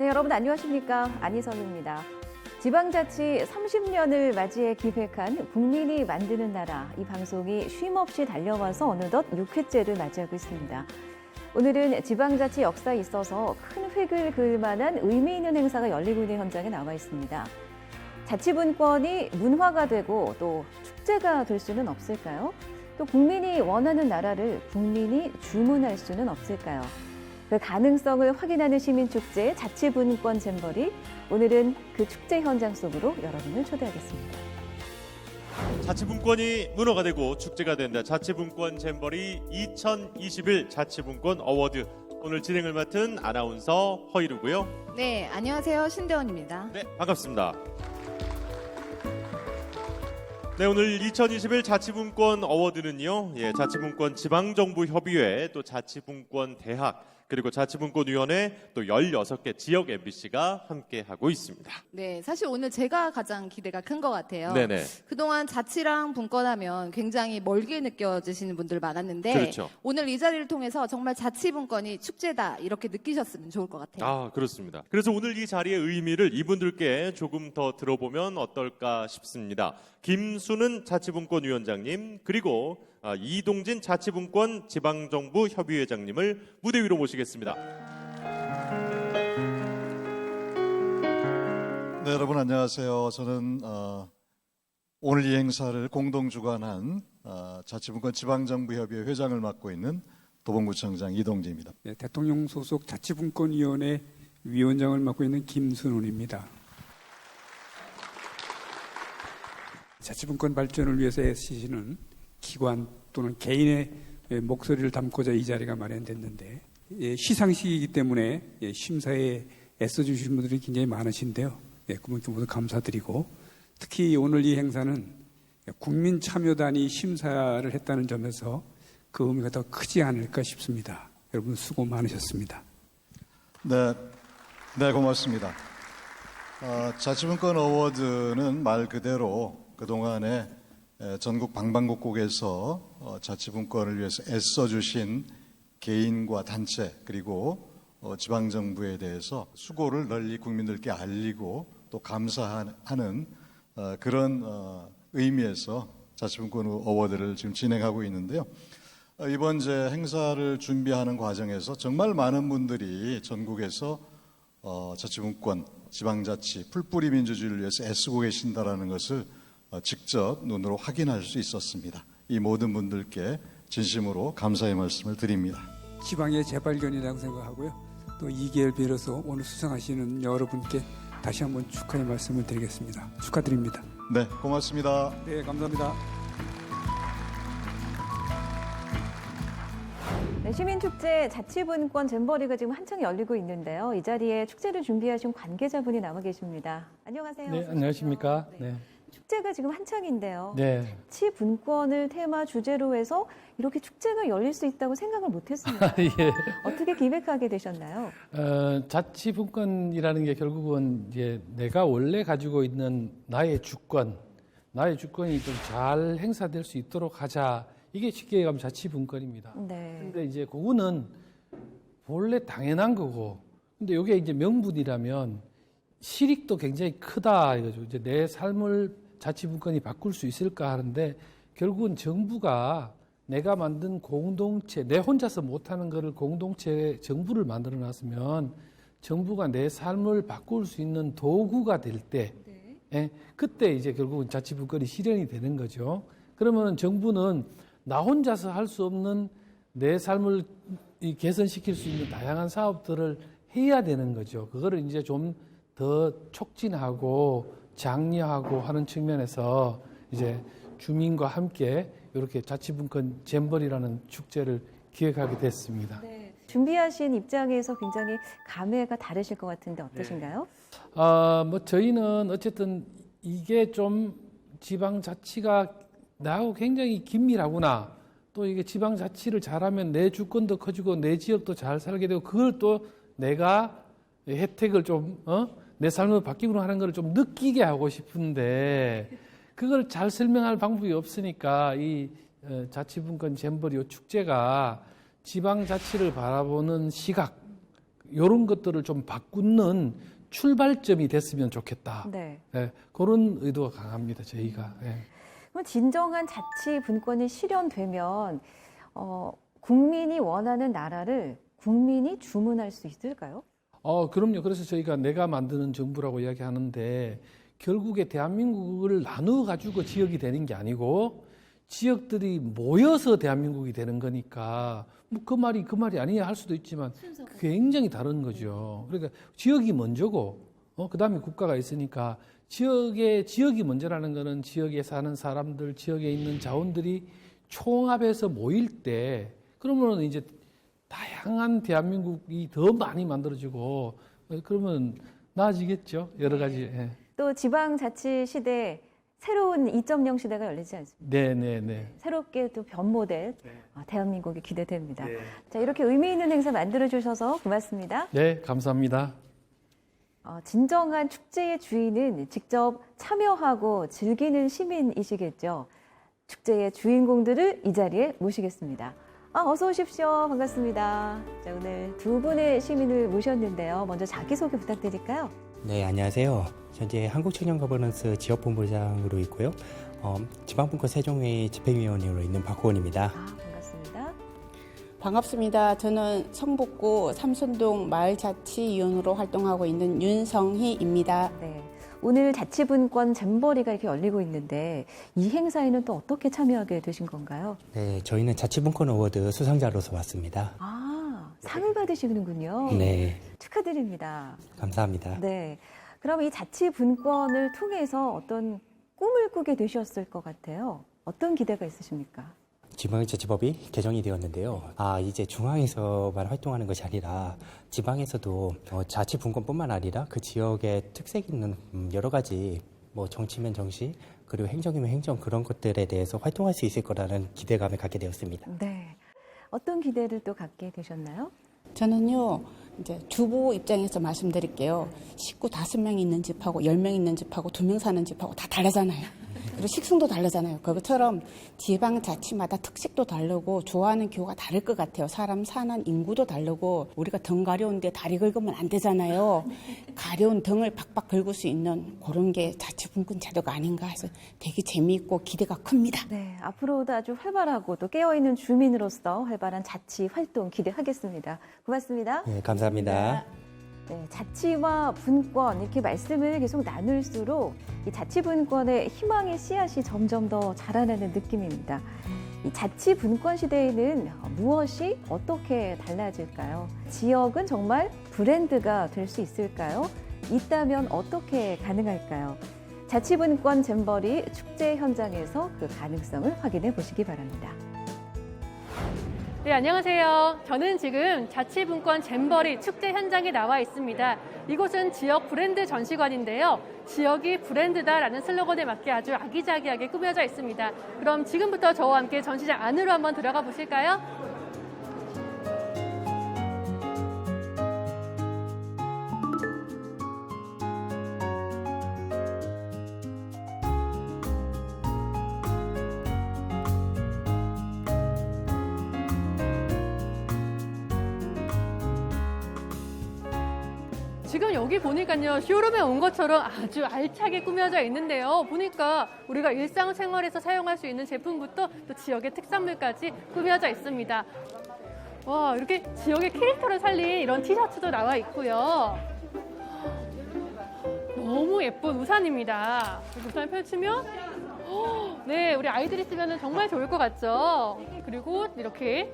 네, 여러분 안녕하십니까? 안희성입니다. 지방자치 30년을 맞이해 기획한 국민이 만드는 나라, 이 방송이 쉼없이 달려와서 어느덧 6회째를 맞이하고 있습니다. 오늘은 지방자치 역사에 있어서 큰 획을 그을 만한 의미 있는 행사가 열리고 있는 현장에 나와 있습니다. 자치분권이 문화가 되고 또 축제가 될 수는 없을까요? 또 국민이 원하는 나라를 국민이 주문할 수는 없을까요? 그 가능성을 확인하는 시민축제 자치분권 잼버리, 오늘은 그 축제 현장 속으로 여러분을 초대하겠습니다. 자치분권이 문화가 되고 축제가 된다. 자치분권 잼버리 2021 자치분권 어워드. 오늘 진행을 맡은 아나운서 허이루고요. 네, 안녕하세요. 신대원입니다. 네, 반갑습니다. 네, 오늘 2021 자치분권 어워드는요, 자치분권 지방정부협의회, 또 자치분권 대학, 그리고 자치분권위원회, 또 16개 지역 MBC가 함께하고 있습니다. 네, 사실 오늘 제가 가장 기대가 큰 것 같아요. 네네. 그동안 자치랑 분권하면 굉장히 멀게 느껴지시는 분들 많았는데 그렇죠. 오늘 이 자리를 통해서 정말 자치분권이 축제다 이렇게 느끼셨으면 좋을 것 같아요. 아, 그렇습니다. 그래서 오늘 이 자리의 의미를 이분들께 조금 더 들어보면 어떨까 싶습니다. 김수는 자치분권위원장님, 그리고 이동진 자치분권 지방정부 협의회장님을 무대 위로 모시겠습니다. 네, 여러분 안녕하세요. 저는 오늘 이 행사를 공동 주관한 자치분권 지방정부협의회 회장을 맡고 있는 도봉구청장 이동진입니다. 네, 대통령 소속 자치분권위원회 위원장을 맡고 있는 김순훈입니다. 자치분권 발전을 위해서 애쓰시는 기관 또는 개인의 목소리를 담고자 이 자리가 마련됐는데, 시상식이기 때문에 심사에 애써주시는 분들이 굉장히 많으신데요. 그분께 모두 감사드리고, 특히 오늘 이 행사는 국민 참여단이 심사를 했다는 점에서 그 의미가 더 크지 않을까 싶습니다. 여러분 수고 많으셨습니다. 네, 고맙습니다. 자치분권 어워드는 말 그대로 그동안에 전국 방방곡곡에서 자치분권을 위해서 애써주신 개인과 단체, 그리고 지방정부에 대해서 수고를 널리 국민들께 알리고 또 감사하는 그런 의미에서 자치분권 어워드를 지금 진행하고 있는데요. 이번 행사를 준비하는 과정에서 정말 많은 분들이 전국에서 자치분권, 지방자치, 풀뿌리 민주주의를 위해서 애쓰고 계신다는 것을 직접 눈으로 확인할 수 있었습니다. 이 모든 분들께 진심으로 감사의 말씀을 드립니다. 지방의 재발견이라고 생각하고요. 또 이 기회를 빌어서 오늘 수상하시는 여러분께 다시 한번 축하의 말씀을 드리겠습니다. 축하드립니다. 네, 고맙습니다. 네, 감사합니다. 네, 시민축제 자치분권 잼버리가 지금 한창 열리고 있는데요. 이 자리에 축제를 준비하신 관계자분이 나와 계십니다. 안녕하세요. 네, 안녕하십니까. 네. 축제가 지금 한창인데요. 네. 자치분권을 테마 주제로 해서 이렇게 축제가 열릴 수 있다고 생각을 못했습니다. 예. 어떻게 기획하게 되셨나요? 자치분권이라는 게 결국은 이제 내가 원래 가지고 있는 나의 주권이 좀 잘 행사될 수 있도록 하자. 이게 쉽게 얘기하면 자치분권입니다. 네. 근데 이제 그거는 본래 당연한 거고, 근데 이게 이제 명분이라면 실익도 굉장히 크다 이거죠. 이제 내 삶을 자치분권이 바꿀 수 있을까 하는데, 결국은 정부가 내가 만든 공동체, 내 혼자서 못하는 거를 공동체 정부를 만들어 놨으면 정부가 내 삶을 바꿀 수 있는 도구가 될 때, 그때 이제 결국은 자치분권이 실현이 되는 거죠. 그러면 정부는 나 혼자서 할 수 없는 내 삶을 개선시킬 수 있는 다양한 사업들을 해야 되는 거죠. 그거를 이제 좀 더 촉진하고 장려하고 하는 측면에서 이제 주민과 함께 이렇게 자치분권 잼버리라는 축제를 기획하게 됐습니다. 네. 준비하신 입장에서 굉장히 감회가 다르실 것 같은데 어떠신가요? 저희는 어쨌든 이게 좀 지방자치가 나하고 굉장히 긴밀하구나. 또 이게 지방자치를 잘하면 내 주권도 커지고 내 지역도 잘 살게 되고 그걸 또 내가 혜택을 좀, 내 삶을 바뀌구나 하는 걸 좀 느끼게 하고 싶은데 그걸 잘 설명할 방법이 없으니까 이 자치분권 잼버리 축제가 지방자치를 바라보는 시각, 이런 것들을 좀 바꾸는 출발점이 됐으면 좋겠다. 네. 예, 그런 의도가 강합니다. 저희가. 예. 그럼 진정한 자치 분권이 실현되면 국민이 원하는 나라를 국민이 주문할 수 있을까요? 그럼요. 그래서 저희가 내가 만드는 정부라고 이야기하는데 결국에 대한민국을 나누어 가지고 지역이 되는 게 아니고 지역들이 모여서 대한민국이 되는 거니까 뭐 그 말이 아니냐 할 수도 있지만 굉장히 다른 거죠. 그러니까 지역이 먼저고 그다음에 국가가 있으니까 지역이 먼저라는 거는 지역에 사는 사람들, 지역에 있는 자원들이 총합해서 모일 때 그러면 이제 다양한 대한민국이 더 많이 만들어지고 그러면 나아지겠죠. 여러 가지. 예. 또 지방자치 시대 새로운 2.0 시대가 열리지 않습니까? 네. 새롭게 또 변모될 대한민국이 기대됩니다. 네. 자, 이렇게 의미 있는 행사 만들어주셔서 고맙습니다. 네, 감사합니다. 진정한 축제의 주인은 직접 참여하고 즐기는 시민이시겠죠. 축제의 주인공들을 이 자리에 모시겠습니다. 어서 오십시오. 반갑습니다. 자, 오늘 두 분의 시민을 모셨는데요. 먼저 자기소개 부탁드릴까요? 네, 안녕하세요. 현재 한국청년거버넌스 지역본부장으로 있고요. 지방분권 세종회 집행위원으로 있는 박호원입니다. 반갑습니다. 반갑습니다. 저는 성북구 삼선동 마을자치위원으로 활동하고 있는 윤성희입니다. 네. 오늘 자치분권 잼버리가 이렇게 열리고 있는데 이 행사에는 또 어떻게 참여하게 되신 건가요? 네, 저희는 자치분권 어워드 수상자로서 왔습니다. 상을 받으시는군요. 네, 축하드립니다. 감사합니다. 네. 그럼 이 자치분권을 통해서 어떤 꿈을 꾸게 되셨을 것 같아요. 어떤 기대가 있으십니까? 지방자치법이 개정이 되었는데요. 이제 중앙에서만 활동하는 것이 아니라 지방에서도 자치분권뿐만 아니라 그 지역의 특색 있는 여러 가지 정치면 정치 그리고 행정이면 행정 그런 것들에 대해서 활동할 수 있을 거라는 기대감을 갖게 되었습니다. 네. 어떤 기대를 또 갖게 되셨나요? 저는요, 이제 주부 입장에서 말씀드릴게요. 식구 5명 있는 집하고 10명 있는 집하고 2명 사는 집하고 다 다르잖아요. 그리고 식성도 다르잖아요. 그것처럼 지방자치마다 특색도 다르고 좋아하는 교가 다를 것 같아요. 사람 사는 인구도 다르고 우리가 등 가려운데 다리 긁으면 안 되잖아요. 가려운 등을 박박 긁을 수 있는 그런 게 자치분권 제도가 아닌가 해서 되게 재미있고 기대가 큽니다. 네, 앞으로도 아주 활발하고 또 깨어있는 주민으로서 활발한 자치 활동 기대하겠습니다. 고맙습니다. 네, 감사합니다. 네, 자치와 분권 이렇게 말씀을 계속 나눌수록 이 자치분권의 희망의 씨앗이 점점 더 자라나는 느낌입니다. 이 자치분권 시대에는 무엇이 어떻게 달라질까요? 지역은 정말 브랜드가 될 수 있을까요? 있다면 어떻게 가능할까요? 자치분권 잼버리 축제 현장에서 그 가능성을 확인해 보시기 바랍니다. 네, 안녕하세요. 저는 지금 자치분권 잼버리 축제 현장에 나와 있습니다. 이곳은 지역 브랜드 전시관인데요. 지역이 브랜드다라는 슬로건에 맞게 아주 아기자기하게 꾸며져 있습니다. 그럼 지금부터 저와 함께 전시장 안으로 한번 들어가 보실까요? 지금 여기 보니까요, 쇼룸에 온 것처럼 아주 알차게 꾸며져 있는데요. 보니까 우리가 일상생활에서 사용할 수 있는 제품부터 또 지역의 특산물까지 꾸며져 있습니다. 와, 이렇게 지역의 캐릭터를 살린 이런 티셔츠도 나와 있고요. 너무 예쁜 우산입니다. 우산 펼치면 네, 우리 아이들이 쓰면 정말 좋을 것 같죠? 그리고 이렇게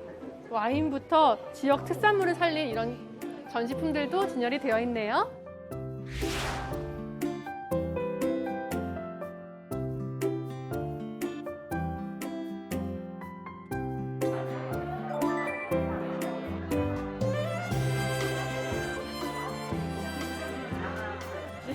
와인부터 지역 특산물을 살린 이런 전시품들도 진열이 되어 있네요.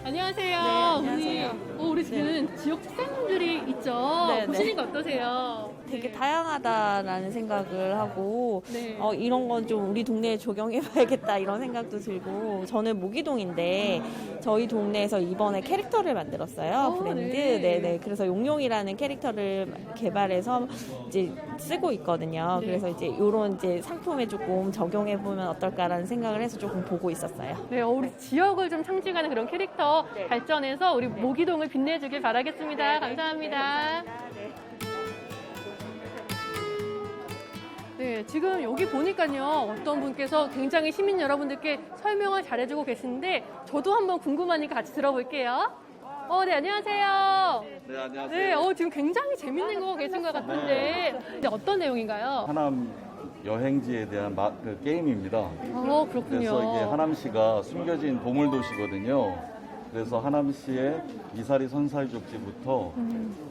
안녕하세요. 네, 안녕하세요. 우리 우리 지금 지역 특산물들이 있죠. 네, 보시니까 어떠세요? 되게 다양하다라는 생각을 하고 네. 이런 건 좀 우리 동네에 적용해봐야겠다 이런 생각도 들고 저는 모기동인데 저희 동네에서 이번에 캐릭터를 만들었어요. 브랜드. 네. 네네. 그래서 용용이라는 캐릭터를 개발해서 이제 쓰고 있거든요. 네. 그래서 이제 이런 이제 상품에 조금 적용해보면 어떨까라는 생각을 해서 조금 보고 있었어요. 네, 우리 지역을 좀 상징하는 그런 캐릭터 발전해서 우리 모기동을 빛내주길 바라겠습니다. 감사합니다. 네, 지금 여기 보니까요. 어떤 분께서 굉장히 시민 여러분들께 설명을 잘해주고 계시는데 저도 한번 궁금하니까 같이 들어볼게요. 네, 안녕하세요. 네, 안녕하세요. 네, 지금 굉장히 재밌는 거 계신 것 같은데 네, 어떤 내용인가요? 하남 여행지에 대한 그 게임입니다. 그렇군요. 그래서 이게 하남시가 숨겨진 보물도시거든요. 그래서 하남시의 미사리 선살족지부터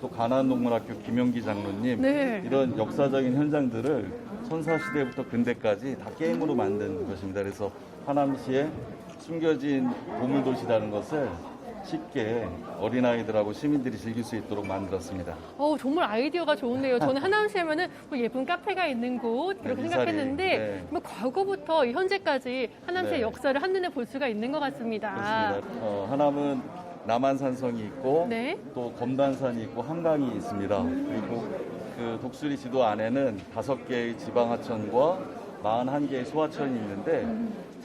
또 가난동물학교 김용기 장로님 네. 이런 역사적인 현장들을 선사시대부터 근대까지 다 게임으로 만든 것입니다. 그래서 하남시의 숨겨진 보물도시라는 것을 쉽게 어린아이들하고 시민들이 즐길 수 있도록 만들었습니다. 정말 아이디어가 좋은데요. 저는 하남시 하면은 뭐 예쁜 카페가 있는 곳 그렇게 네, 생각했는데 네. 뭐 과거부터 현재까지 하남시의 네. 역사를 한눈에 볼 수가 있는 것 같습니다. 그렇습니다. 하남은 남한산성이 있고 네. 또 검단산이 있고 한강이 있습니다. 그리고 그 독수리 지도 안에는 5개의 지방하천과 41개의 소하천이 있는데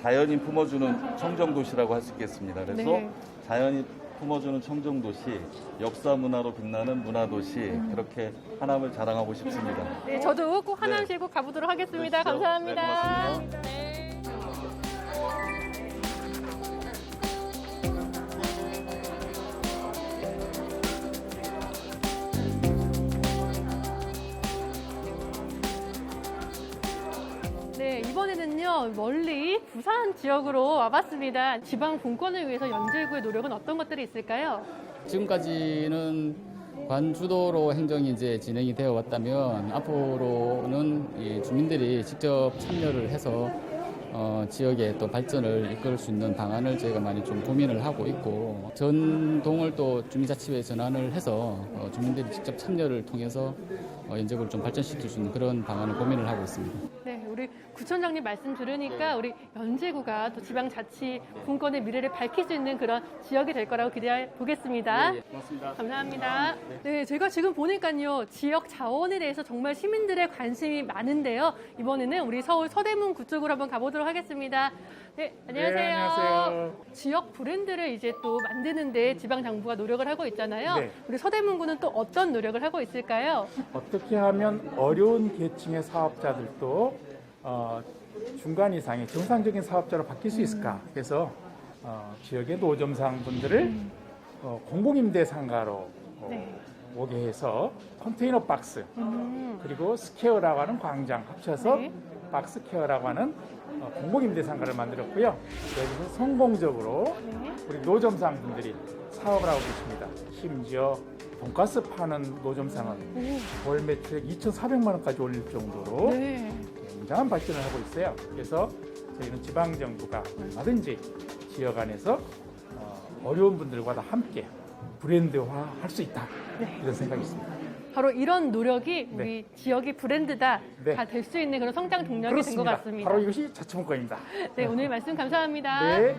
자연이 품어주는 청정도시라고 할 수 있겠습니다. 그래서 네. 자연이 품어주는 청정도시, 역사문화로 빛나는 문화도시 그렇게 하남을 자랑하고 싶습니다. 네, 저도 꼭 하남시에 꼭 가보도록 하겠습니다. 그러시죠. 감사합니다. 네, 고맙습니다. 네, 이번에는요, 멀리 부산 지역으로 와봤습니다. 지방 분권을 위해서 연제구의 노력은 어떤 것들이 있을까요? 지금까지는 관주도로 행정이 이제 진행이 되어 왔다면 앞으로는 이 주민들이 직접 참여를 해서 지역의 또 발전을 이끌 수 있는 방안을 저희가 많이 좀 고민을 하고 있고 전동을 또 주민자치회에 전환을 해서 주민들이 직접 참여를 통해서 연제구를 좀 발전시킬 수 있는 그런 방안을 고민을 하고 있습니다. 네, 우리 구청장님 말씀 들으니까 우리 연제구가 또 지방자치 분권의 미래를 밝힐 수 있는 그런 지역이 될 거라고 기대해 보겠습니다. 네, 고맙습니다. 감사합니다. 네, 제가 지금 보니까요, 지역 자원에 대해서 정말 시민들의 관심이 많은데요. 이번에는 우리 서울 서대문구 쪽으로 한번 가보도록 하겠습니다. 네, 안녕하세요. 네, 안녕하세요. 지역 브랜드를 이제 또 만드는데 지방정부가 노력을 하고 있잖아요. 네. 우리 서대문구는 또 어떤 노력을 하고 있을까요? 어떻게 하면 어려운 계층의 사업자들도 중간 이상의 정상적인 사업자로 바뀔 수 있을까? 그래서 지역의 노점상 분들을 공공임대 상가로 네. 오게 해서 컨테이너 박스 그리고 스퀘어라고 하는 광장 합쳐서 네. 박스 케어라고 하는 공공임대 상가를 만들었고요. 여기서 성공적으로 네. 우리 노점상 분들이 사업을 하고 계십니다. 심지어 돈가스 파는 노점상은 월 매출액 2,400만 원까지 올릴 정도로 네. 굉장한 발전을 하고 있어요. 그래서 저희는 지방정부가 얼마든지 지역 안에서 어려운 분들과 다 함께 브랜드화 할 수 있다. 네. 이런 생각이 있습니다. 바로 이런 노력이 네. 우리 지역이 브랜드다 네. 다 될 수 있는 그런 성장 동력이 된 것 그렇습니다. 같습니다. 바로 이것이 자치분권입니다. 네, 오늘 말씀 감사합니다. 네.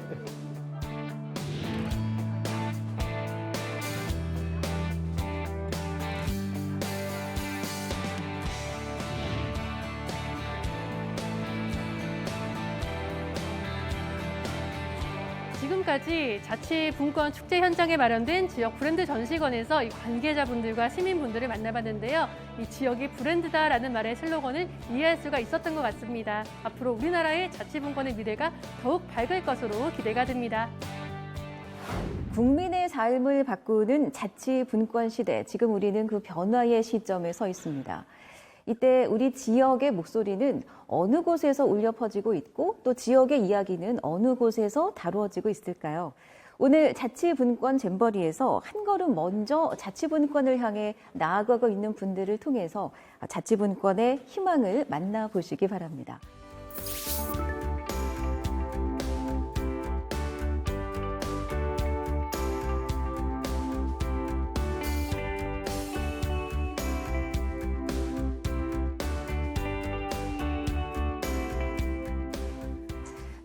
지금까지 자치분권 축제 현장에 마련된 지역 브랜드 전시관에서 이 관계자분들과 시민분들을 만나봤는데요. 이 지역이 브랜드다라는 말의 슬로건을 이해할 수가 있었던 것 같습니다. 앞으로 우리나라의 자치분권의 미래가 더욱 밝을 것으로 기대가 됩니다. 국민의 삶을 바꾸는 자치분권 시대, 지금 우리는 그 변화의 시점에 서 있습니다. 이때 우리 지역의 목소리는 어느 곳에서 울려 퍼지고 있고 또 지역의 이야기는 어느 곳에서 다루어지고 있을까요? 오늘 자치분권 잼버리에서 한 걸음 먼저 자치분권을 향해 나아가고 있는 분들을 통해서 자치분권의 희망을 만나보시기 바랍니다.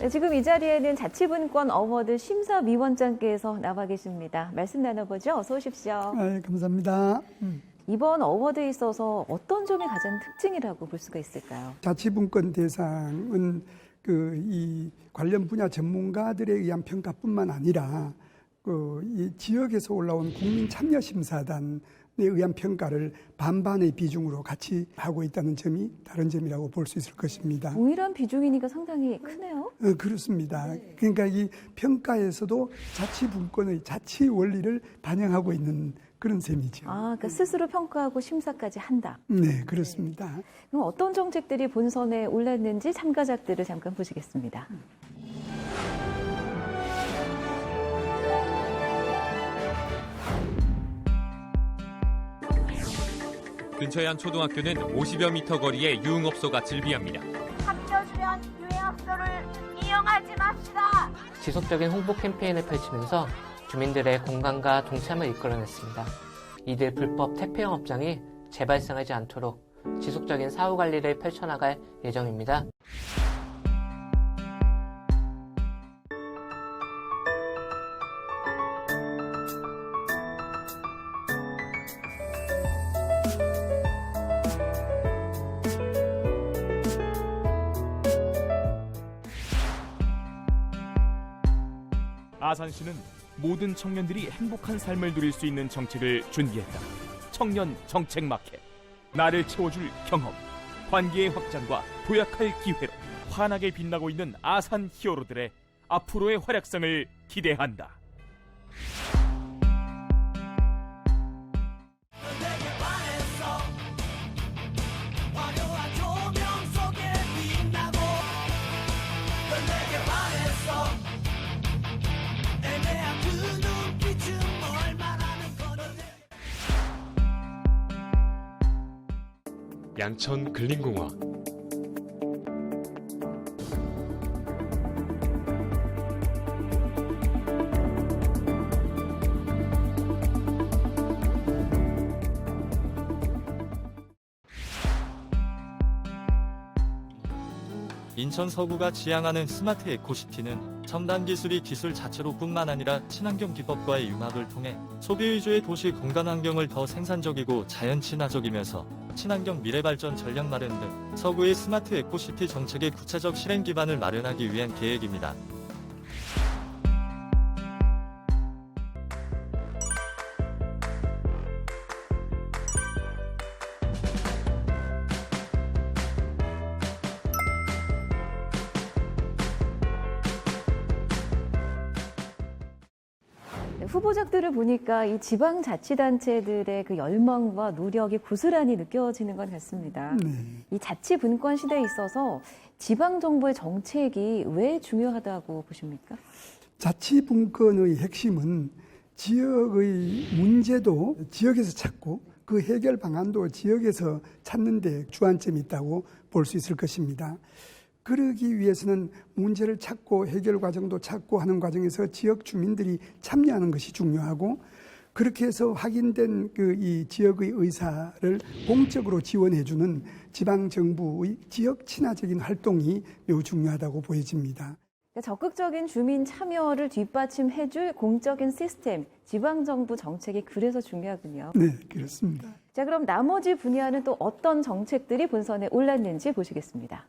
네, 지금 이 자리에는 자치분권 어워드 심사위원장께서 나와 계십니다. 말씀 나눠보죠. 어서 오십시오. 네, 감사합니다. 이번 어워드에 있어서 어떤 점이 가장 특징이라고 볼 수가 있을까요? 자치분권 대상은 이 관련 분야 전문가들에 의한 평가뿐만 아니라 이 지역에서 올라온 국민참여심사단에 의한 평가를 반반의 비중으로 같이 하고 있다는 점이 다른 점이라고 볼 수 있을 것입니다. 동일한 비중이니까 상당히 크네요. 그렇습니다. 그러니까 이 평가에서도 자치분권의 자치 원리를 반영하고 있는 그런 셈이죠. 그러니까 스스로 평가하고 심사까지 한다. 네, 그렇습니다. 그럼 어떤 정책들이 본선에 올랐는지 참가작들을 잠깐 보시겠습니다. 근처의 한 초등학교는 50여 미터 거리에 유흥업소가 즐비합니다. 학교 주변 유흥업소를 이용하지 맙시다. 지속적인 홍보 캠페인을 펼치면서 주민들의 공감과 동참을 이끌어냈습니다. 이들 불법 퇴폐 영업장이 재발생하지 않도록 지속적인 사후 관리를 펼쳐나갈 예정입니다. 아산시는 모든 청년들이 행복한 삶을 누릴 수 있는 정책을 준비했다. 청년 정책 마켓. 나를 채워줄 경험, 관계의 확장과 도약할 기회로 환하게 빛나고 있는 아산 히어로들의 앞으로의 활약상을 기대한다. 양천 근린공화. 인천 서구가 지향하는 스마트 에코시티는 첨단 기술이 기술 자체로뿐만 아니라 친환경 기법과의 융합을 통해 소비 위주의 도시 공간 환경을 더 생산적이고 자연 친화적이면서 친환경 미래 발전 전략 마련 등 서구의 스마트 에코시티 정책의 구체적 실행 기반을 마련하기 위한 계획입니다. 후보작들을 보니까 이 지방자치단체들의 그 열망과 노력이 고스란히 느껴지는 것 같습니다. 이 자치분권 시대에 있어서 지방정부의 정책이 왜 중요하다고 보십니까? 자치분권의 핵심은 지역의 문제도 지역에서 찾고 그 해결 방안도 지역에서 찾는 데 주안점이 있다고 볼 수 있을 것입니다. 그러기 위해서는 문제를 찾고 해결 과정도 찾고 하는 과정에서 지역 주민들이 참여하는 것이 중요하고, 그렇게 해서 확인된 이 지역의 의사를 공적으로 지원해주는 지방정부의 지역 친화적인 활동이 매우 중요하다고 보여집니다. 적극적인 주민 참여를 뒷받침해줄 공적인 시스템, 지방정부 정책이 그래서 중요하군요. 네, 그렇습니다. 자, 그럼 나머지 분야는 또 어떤 정책들이 본선에 올랐는지 보시겠습니다.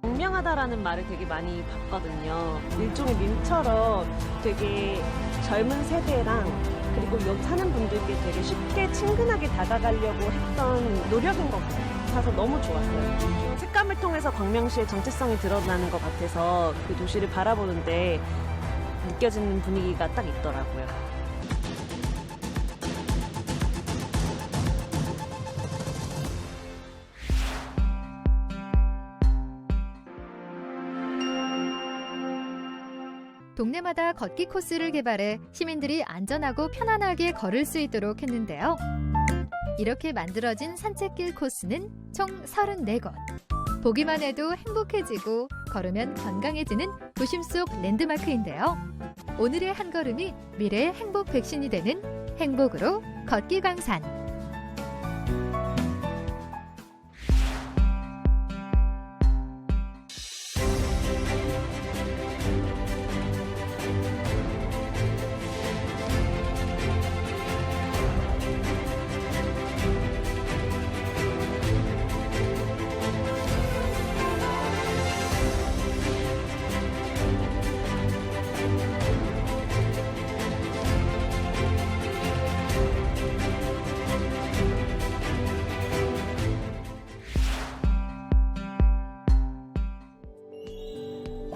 공명하다라는 말을 되게 많이 봤거든요. 일종의 밈처럼 되게 젊은 세대랑 그리고 여기 사는 분들께 되게 쉽게 친근하게 다가가려고 했던 노력인 것 같아서 너무 좋았어요. 색감을 통해서 광명시의 정체성이 드러나는 것 같아서 그 도시를 바라보는데 느껴지는 분위기가 딱 있더라고요. 동네마다 걷기 코스를 개발해 시민들이 안전하고 편안하게 걸을 수 있도록 했는데요. 이렇게 만들어진 산책길 코스는 총 34곳. 보기만 해도 행복해지고 걸으면 건강해지는 도심 속 랜드마크인데요. 오늘의 한 걸음이 미래의 행복 백신이 되는 행복으로 걷기 광산.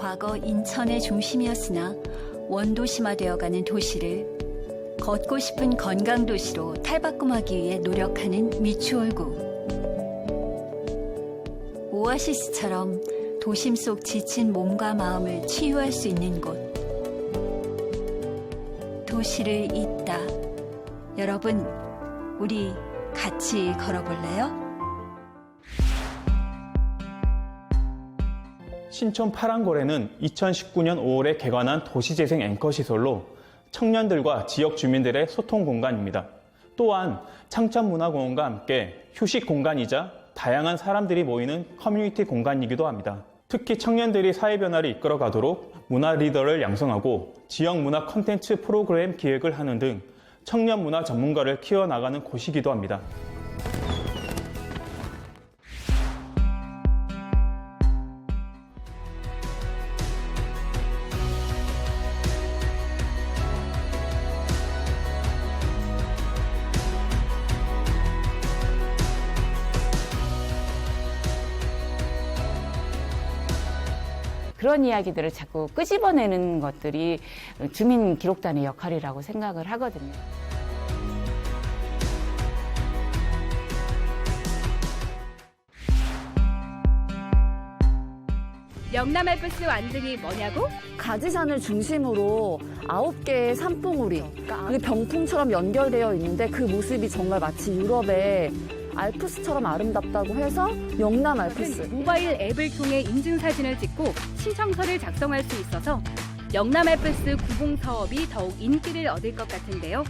과거 인천의 중심이었으나 원도심화되어가는 도시를 걷고 싶은 건강도시로 탈바꿈하기 위해 노력하는 미추홀구. 오아시스처럼 도심 속 지친 몸과 마음을 치유할 수 있는 곳. 도시를 잇다. 여러분, 우리 같이 걸어볼래요? 신촌 파랑고래는 2019년 5월에 개관한 도시재생 앵커시설로 청년들과 지역 주민들의 소통 공간입니다. 또한 창천문화공원과 함께 휴식 공간이자 다양한 사람들이 모이는 커뮤니티 공간이기도 합니다. 특히 청년들이 사회 변화를 이끌어가도록 문화 리더를 양성하고 지역 문화 콘텐츠 프로그램 기획을 하는 등 청년 문화 전문가를 키워나가는 곳이기도 합니다. 그런 이야기들을 자꾸 끄집어내는 것들이 주민기록단의 역할이라고 생각을 하거든요. 영남알프스 완등이 뭐냐고? 가지산을 중심으로 9개의 산봉우리, 이게 병풍처럼 연결되어 있는데 그 모습이 정말 마치 유럽의 알프스처럼 아름답다고 해서 영남알프스. 모바일 앱을 통해 인증사진을 찍고 신청서를 작성할 수 있어서 영남알프스 구봉 사업이 더욱 인기를 얻을 것 같은데요.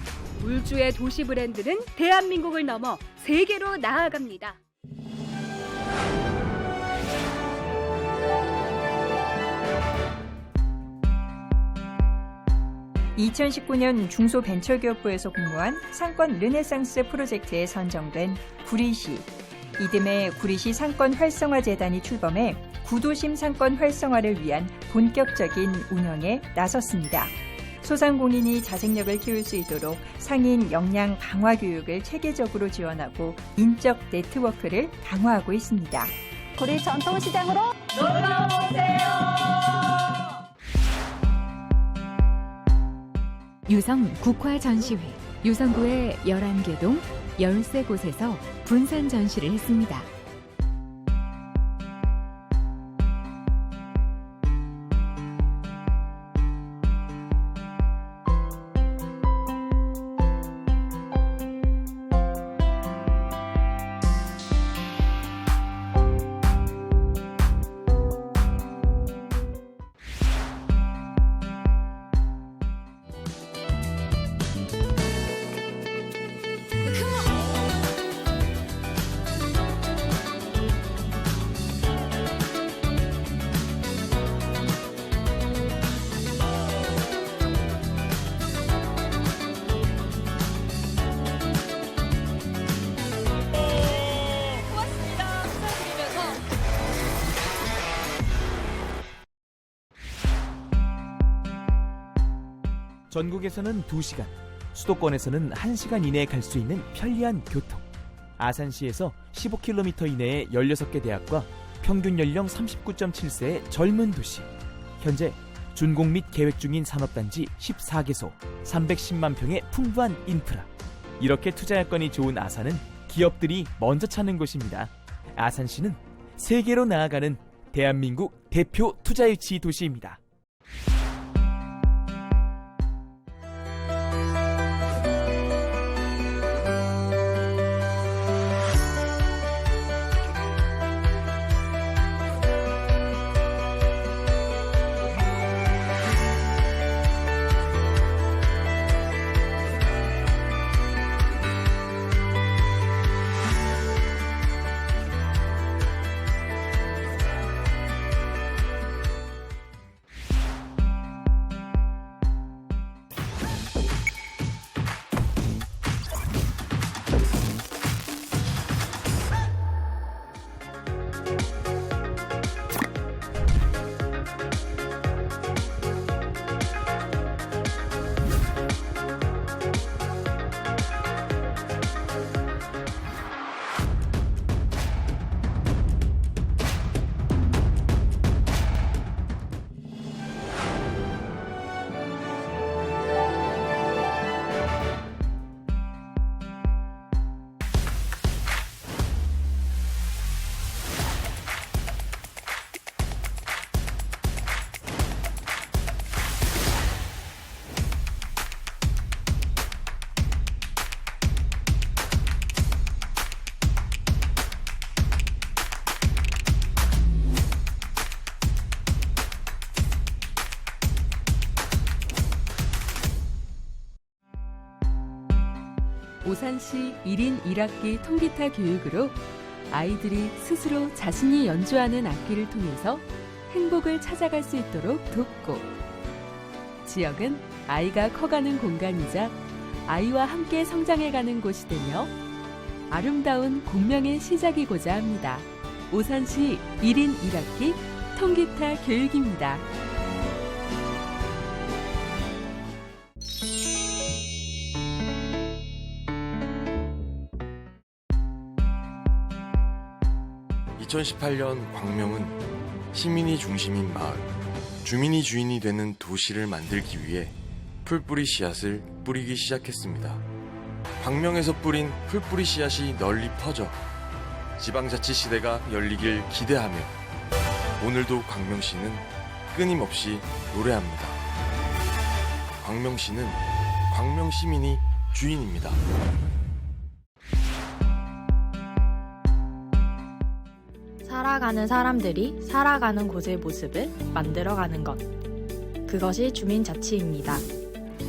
울주의 도시 브랜드는 대한민국을 넘어 세계로 나아갑니다. (2019년) 중소벤처기업부에서 공모한 상권 르네상스 프로젝트에 선정된 구리시. 이듬해 구리시 상권 활성화 재단이 출범해 구도심 상권 활성화를 위한 본격적인 운영에 나섰습니다. 소상공인이 자생력을 키울 수 있도록 상인 역량 강화 교육을 체계적으로 지원하고 인적 네트워크를 강화하고 있습니다. 구리 전통시장으로 놀러오세요. 유성 국화전시회, 유성구의 11개 동 13곳에서 분산 전시를 했습니다. 전국에서는 2시간, 수도권에서는 1시간 이내에 갈 수 있는 편리한 교통. 아산시에서 15km 이내에 16개 대학과 평균 연령 39.7세의 젊은 도시. 현재 준공 및 계획 중인 산업단지 14개소, 310만 평의 풍부한 인프라. 이렇게 투자 여건이 좋은 아산은 기업들이 먼저 찾는 곳입니다. 아산시는 세계로 나아가는 대한민국 대표 투자 유치 도시입니다. 오산시 1인 1악기 통기타 교육으로 아이들이 스스로 자신이 연주하는 악기를 통해서 행복을 찾아갈 수 있도록 돕고, 지역은 아이가 커가는 공간이자 아이와 함께 성장해가는 곳이 되며 아름다운 공명의 시작이고자 합니다. 오산시 1인 1악기 통기타 교육입니다. (2018년) 광명은 시민이 중심인 마을, 주민이 주인이 되는 도시를 만들기 위해 풀뿌리 씨앗을 뿌리기 시작했습니다. 광명에서 뿌린 풀뿌리 씨앗이 널리 퍼져 지방자치 시대가 열리길 기대하며 오늘도 광명시는 끊임없이 노래합니다. 광명시는 광명시민이 주인입니다. 살아가는 사람들이 살아가는 곳의 모습을 만들어가는 것. 그것이 주민자치입니다.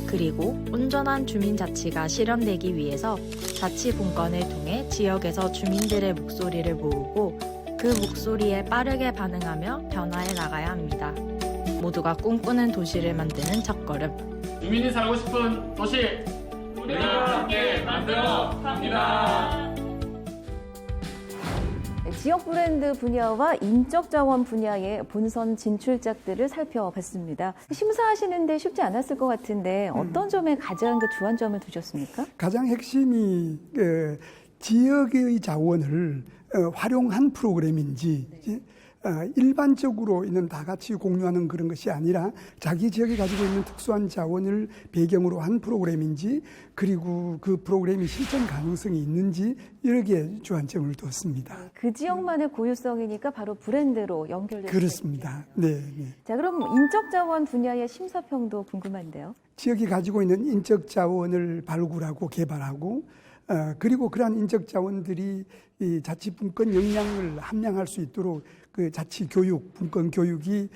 그리고 온전한 주민자치가 실현되기 위해서 자치분권을 통해 지역에서 주민들의 목소리를 모으고 그 목소리에 빠르게 반응하며 변화해 나가야 합니다. 모두가 꿈꾸는 도시를 만드는 첫걸음. 주민이 살고 싶은 도시, 우리가 함께 만들어 갑니다. 지역 브랜드 분야와 인적 자원 분야의 본선 진출작들을 살펴봤습니다. 심사하시는데 쉽지 않았을 것 같은데 어떤 점에 가장 주안점을 두셨습니까? 가장 핵심이 지역의 자원을 활용한 프로그램인지, 일반적으로 있는 다 같이 공유하는 그런 것이 아니라 자기 지역이 가지고 있는 특수한 자원을 배경으로 한 프로그램인지, 그리고 그 프로그램이 실천 가능성이 있는지, 여기에 주안점을 두었습니다. 그 지역만의 고유성이니까 바로 브랜드로 연결되는 그렇습니다. 네. 자, 그럼 인적 자원 분야의 심사평도 궁금한데요. 지역이 가지고 있는 인적 자원을 발굴하고 개발하고, 그리고 그러한 인적 자원들이 이 자치 분권 역량을 함양할 수 있도록 그 자치 교육, 분권 교육이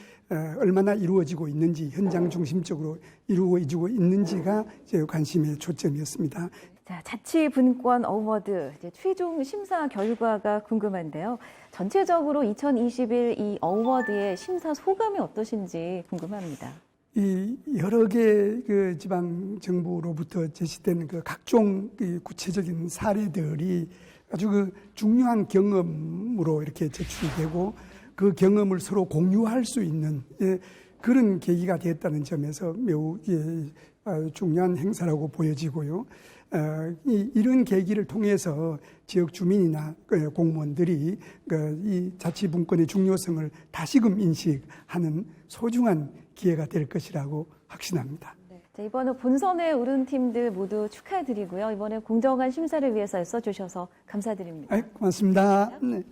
얼마나 이루어지고 있는지, 현장 중심적으로 이루어지고 있는지가 제 관심의 초점이었습니다. 자, 자치 분권 어워드 최종 심사 결과가 궁금한데요. 전체적으로 2021 이 어워드의 심사 소감이 어떠신지 궁금합니다. 이 여러 개 그 지방 정부로부터 제시된 그 각종 구체적인 사례들이 아주 그 중요한 경험으로 이렇게 제출이 되고, 그 경험을 서로 공유할 수 있는 그런 계기가 되었다는 점에서 매우 중요한 행사라고 보여지고요. 이런 계기를 통해서 지역 주민이나 공무원들이 이 자치분권의 중요성을 다시금 인식하는 소중한 기회가 될 것이라고 확신합니다. 자, 이번에 본선에 오른 팀들 모두 축하드리고요. 이번에 공정한 심사를 위해서 애써주셔서 감사드립니다. 고맙습니다. 네.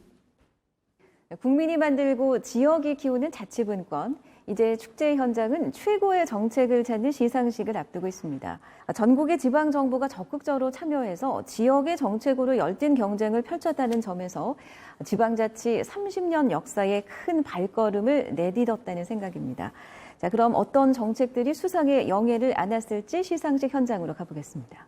국민이 만들고 지역이 키우는 자치분권. 이제 축제 현장은 최고의 정책을 찾는 시상식을 앞두고 있습니다. 전국의 지방정부가 적극적으로 참여해서 지역의 정책으로 열띤 경쟁을 펼쳤다는 점에서 지방자치 30년 역사에 큰 발걸음을 내딛었다는 생각입니다. 자, 그럼 어떤 정책들이 수상에 영예를 안았을지 시상식 현장으로 가보겠습니다.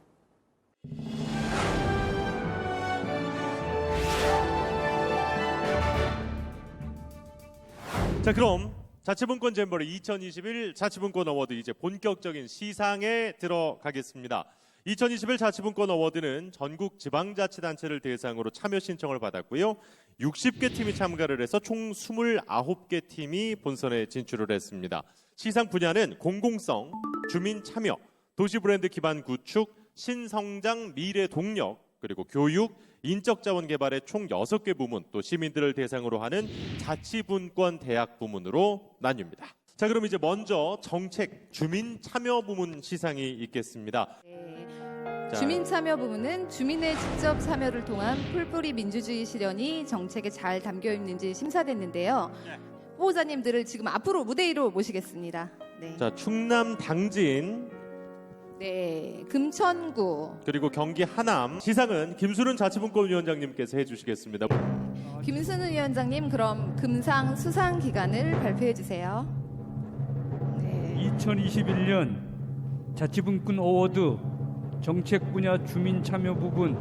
자, 그럼 자치분권 잼버리 2021 자치분권 어워드 이제 본격적인 시상에 들어가겠습니다. 2021 자치분권 어워드는 전국 지방자치단체를 대상으로 참여 신청을 받았고요. 60개 팀이 참가를 해서 총 29개 팀이 본선에 진출을 했습니다. 시상 분야는 공공성, 주민 참여, 도시 브랜드 기반 구축, 신성장 미래 동력, 그리고 교육, 인적 자원 개발의 총 6개 부문, 또 시민들을 대상으로 하는 자치분권 대학 부문으로 나뉩니다. 자, 그럼 이제 먼저 정책 주민 참여 부문 시상이 있겠습니다. 주민 참여 부문은 주민의 직접 참여를 통한 풀뿌리 민주주의 실현이 정책에 잘 담겨 있는지 심사됐는데요. 후보자님들을 지금 앞으로 무대 위로 모시겠습니다. 네. 자, 충남 당진, 네, 금천구, 그리고 경기 하남. 시상은 김수른 자치분권 위원장님께서 해주시겠습니다. 김순우 위원장님, 그럼 금상 수상 기간을 발표해 주세요. 2021년 자치분권 어워드 정책 분야 주민 참여 부분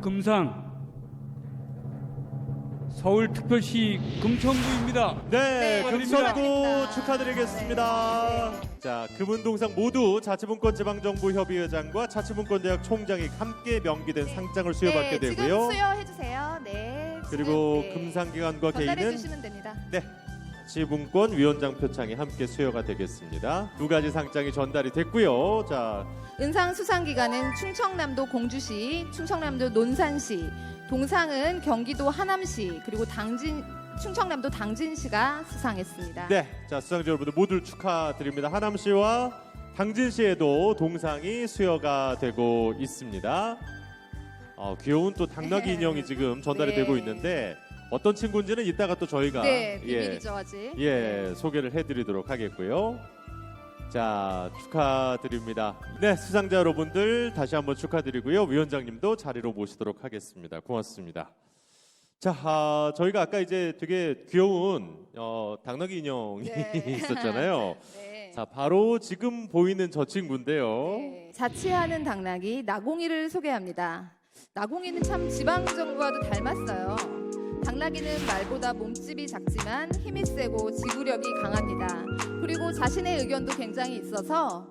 금상 서울특별시 금천구입니다. 네, 축하드립니다. 금천구 축하드리겠습니다. 자, 금은동상 모두 자치분권 지방정부협의회장과 자치분권대학 총장이 함께 명기된 상장을 수여받게 네, 되고요. 지금 수여해주세요. 네. 그리고 네. 금상기관과 전달해 개인은 주시면 됩니다. 네, 자치분권 위원장 표창이 함께 수여가 되겠습니다. 두 가지 상장이 전달이 됐고요. 자, 은상 수상 기관은 충청남도 공주시, 충청남도 논산시, 동상은 경기도 하남시, 그리고 충청남도 당진시가 수상했습니다. 네, 자, 수상자 여러분들 모두 축하드립니다. 하남시와 당진시에도 동상이 수여가 되고 있습니다. 귀여운 또 당나귀 인형이 지금 전달이 네. 되고 있는데 어떤 친구인지는 이따가 또 저희가 네, 비밀이죠 아직. 소개를 해드리도록 하겠고요. 자, 축하드립니다. 네, 수상자 여러분들 다시 한번 축하드리고요. 위원장님도 자리로 모시도록 하겠습니다. 고맙습니다. 자, 저희가 아까 이제 되게 귀여운 당나귀 인형이 있었잖아요. 네. 자, 바로 지금 보이는 저 친구인데요. 네, 자치하는 당나귀 나공이를 소개합니다. 나공이는 참 지방정부와도 닮았어요. 당나귀는 말보다 몸집이 작지만 힘이 세고 지구력이 강합니다. 그리고 자신의 의견도 굉장히 있어서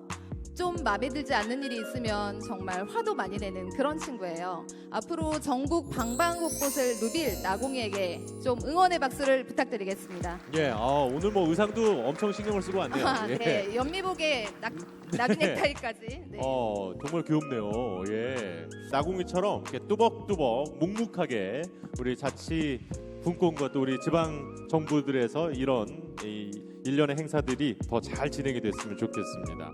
좀 마음에 들지 않는 일이 있으면 정말 화도 많이 내는 그런 친구예요. 앞으로 전국 방방곳곳을 누빌 나공이에게 좀 응원의 박수를 부탁드리겠습니다. 오늘 뭐 의상도 엄청 신경을 쓰고 왔네요. 네, 연미복에 나비 넥타이까지. 네. 정말 귀엽네요. 나공이처럼 이렇게 뚜벅뚜벅 묵묵하게 우리 자치 분권과 또 우리 지방 정부들에서 이런 일련의 행사들이 더 잘 진행이 됐으면 좋겠습니다.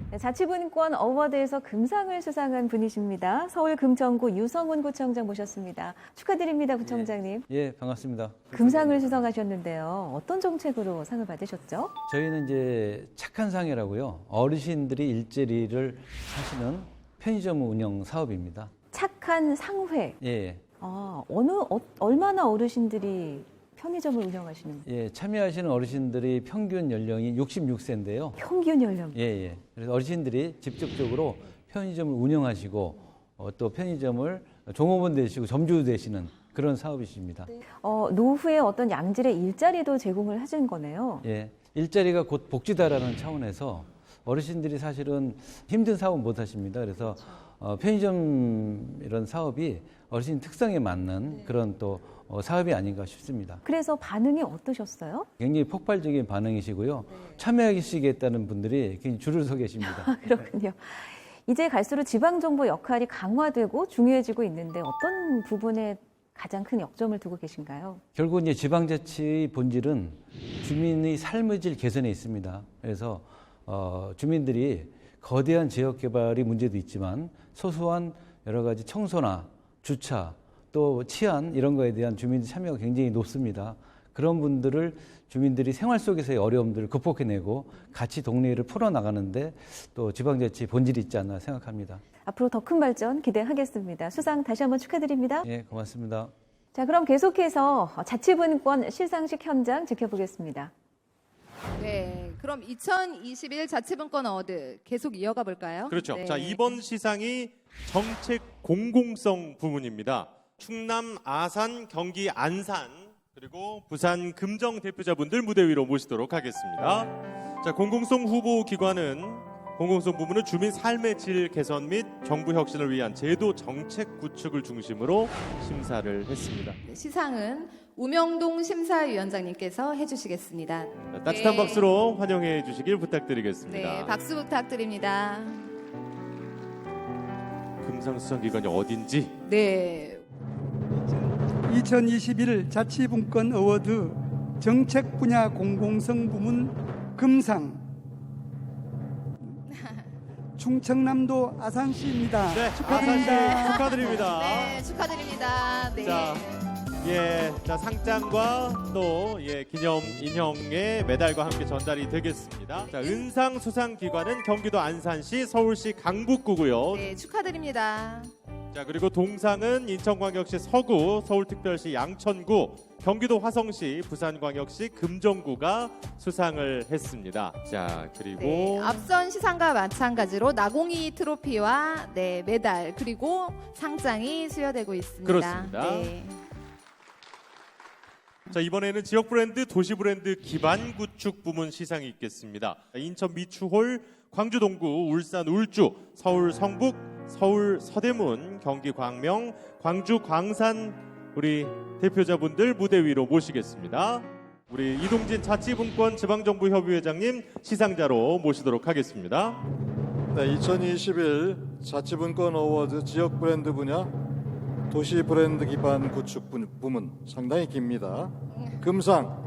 네, 자치분권 어워드에서 금상을 수상한 분이십니다. 서울 금천구 유성훈 구청장 모셨습니다. 축하드립니다, 구청장님. 예, 반갑습니다. 금상을 수상하셨는데요. 어떤 정책으로 상을 받으셨죠? 저희는 이제 착한 상이라고요. 어르신들이 일자리를 하시는 편의점 운영 사업입니다. 착한 상회. 예. 얼마나 어르신들이 편의점을 운영하시는 거예요? 예, 참여하시는 어르신들이 평균 연령이 66세인데요. 평균 연령? 예. 그래서 어르신들이 직접적으로 편의점을 운영하시고 또 편의점을 종업원 되시고 점주 되시는 그런 사업이십니다. 노후에 어떤 양질의 일자리도 제공을 하신 거네요. 예, 일자리가 곧 복지다라는 차원에서 어르신들이 사실은 힘든 사업 못 하십니다. 그래서 편의점 이런 사업이 어르신 특성에 맞는 그런 또 사업이 아닌가 싶습니다. 그래서 반응이 어떠셨어요? 굉장히 폭발적인 반응이시고요. 참여하시겠다는 분들이 굉장히 줄을 서 계십니다. 그렇군요. 이제 갈수록 지방정부 역할이 강화되고 중요해지고 있는데 어떤 부분에 가장 큰 역점을 두고 계신가요? 결국 이제 지방자치의 본질은 주민의 삶의 질 개선에 있습니다. 그래서 주민들이 거대한 지역 개발이 문제도 있지만 소소한 여러 가지 청소나 주차 또 치안 이런 거에 대한 주민 참여가 굉장히 높습니다. 그런 분들을 주민들이 생활 속에서의 어려움들을 극복해내고 같이 동네를 풀어나가는데 또 지방자치 본질이 있지 않나 생각합니다. 앞으로 더 큰 발전 기대하겠습니다. 수상 다시 한번 축하드립니다. 예, 고맙습니다. 자, 그럼 계속해서 자치분권 시상식 현장 지켜보겠습니다. 네, 그럼 2021 자치분권 어워드 계속 이어가 볼까요? 그렇죠. 네. 자, 이번 시상이 정책 공공성 부문입니다. 충남, 아산, 경기, 안산 그리고 부산 금정 대표자분들 무대 위로 모시도록 하겠습니다. 자, 공공성 후보 기관은 공공성 부문은 주민 삶의 질 개선 및 정부 혁신을 위한 제도 정책 구축을 중심으로 심사를 했습니다. 네, 시상은 우명동 심사위원장님께서 해주시겠습니다. 자, 따뜻한 박수로 환영해 주시길 부탁드리겠습니다. 네, 박수 부탁드립니다. 금상수상 기관이 어딘지. 네. 2021 자치분권 어워드 정책 분야 공공성 부문 금상 충청남도 아산시입니다. 네, 축하드립니다. 아산시 축하드립니다. 네, 축하드립니다. 네. 자, 상장과 또 기념 인형의 메달과 함께 전달이 되겠습니다. 자, 은상 수상 기관은 경기도 안산시, 서울시 강북구고요. 네, 축하드립니다. 자, 그리고 동상은 인천광역시 서구, 서울특별시 양천구, 경기도 화성시, 부산광역시 금정구가 수상을 했습니다. 자, 그리고 네, 앞선 시상과 마찬가지로 나공이 트로피와 메달 그리고 상장이 수여되고 있습니다. 그렇습니다. 네. 자, 이번에는 지역 브랜드, 도시 브랜드 기반 구축 부문 시상이 있겠습니다. 인천 미추홀, 광주 동구, 울산 울주, 서울 성북, 서울 서대문, 경기 광명, 광주 광산 우리 대표자분들 무대 위로 모시겠습니다. 우리 이동진 자치분권 지방정부협의회장님 시상자로 모시도록 하겠습니다. 네, 2021 자치분권 어워드 지역 브랜드 분야 도시 브랜드 기반 구축 부문 상당히 깁니다. 금상